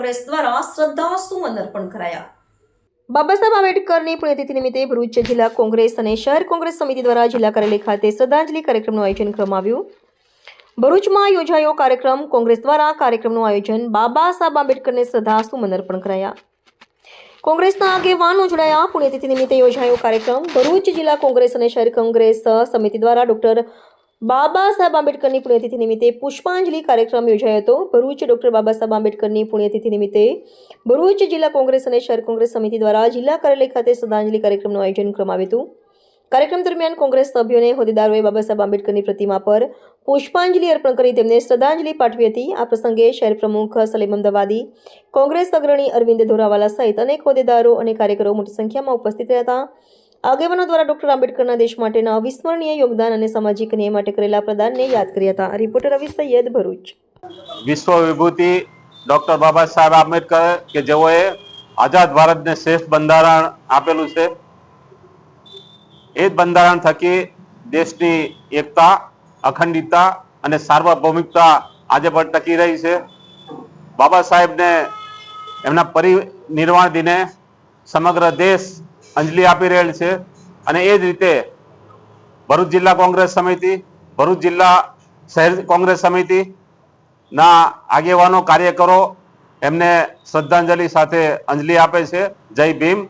કોંગ્રેસ દ્વારા શ્રદ્ધાસુમન અર્પણ કરાયા। બાબા સાહેબ આંબેડકરની પુણ્યતિથિ નિમિત્તે ભરૂચ જિલ્લા કોંગ્રેસ અને શહેર કોંગ્રેસ સમિતિ દ્વારા જિલ્લા કાર્યાલય ખાતે શ્રદ્ધાંજલિ કાર્યક્રમનું આયોજન કરવામાં આવ્યું। ભરૂચમાં યોજાયો કાર્યક્રમ। કોંગ્રેસ દ્વારા કાર્યક્રમનું આયોજન। બાબા સાહેબ આંબેડકરને શ્રદ્ધાસુમન અર્પણ કરાયા। કોંગ્રેસના આગેવાનો જોડાયા। પુણ્યતિથિ નિમિત્તે યોજાયો કાર્યક્રમ। ભરૂચ જિલ્લા કોંગ્રેસ અને શહેર કોંગ્રેસ સમિતિ દ્વારા ડોક્ટર બાબા સાહેબ આંબેડકરની પુણ્યતિથિ નિમિત્તે પુષ્પાંજલિ કાર્યક્રમ યોજાયો હતો। ભરૂચ ડોક્ટર બાબા સાહેબ આંબેડકરની પુણ્યતિથિ નિમિત્તે ભરૂચ જિલ્લા કોંગ્રેસ અને શહેર કોંગ્રેસ સમિતિ દ્વારા જિલ્લા કાર્યાલય ખાતે શ્રદ્ધાંજલિ કાર્યક્રમનું આયોજન કરવામાં આવ્યું હતું। કાર્યક્રમ દરમિયાન કોંગ્રેસ સભ્યોને હોદ્દેદારોએ બાબા સાહેબ આંબેડકરની પ્રતિમા પર પુષ્પાંજલિ અર્પણ કરી તેમને શ્રદ્ધાંજલિ પાઠવી હતી। આ પ્રસંગે શહેર પ્રમુખ સલીમ અમદાવાદી, કોંગ્રેસ અગ્રણી અરવિંદ ધોરાવાલા સહિત અનેક હોદ્દેદારો અને કાર્યકરો મોટી સંખ્યામાં ઉપસ્થિત રહ્યા હતા। આગેવાનો દ્વારા ડોક્ટર આંબેડકરના દેશ માટેના અવિસ્મરણીય યોગદાન અને સામાજિક ન્યાય માટે કરેલા પ્રદાનને યાદ કર્યા હતા। રિપોર્ટર રવિ સૈયદ, ભરૂચ। વિશ્વ વિભૂતિ ડોક્ટર બાબા સાહેબ આંબેડકર કે જેઓએ આઝાદ ભારતને શ્રેષ્ઠ બંધારણ આપેલું છે, એ જ બંધારણ થકી દેશની એકતા, અખંડિતતા અને સાર્વભૌમિકતા આજે પણ ટકી રહી છે। બાબા સાહેબને એમના પરિનિર્વાણ દિને સમગ્ર દેશ અંજલિ આપી રહેલ છે અને એ જ રીતે ભરૂચ જિલ્લા કોંગ્રેસ સમિતિ, ભરૂચ જિલ્લા શહેર કોંગ્રેસ સમિતિના આગેવાનો, કાર્યકરો એમને શ્રદ્ધાંજલિ સાથે અંજલિ આપે છે। જય ભીમ,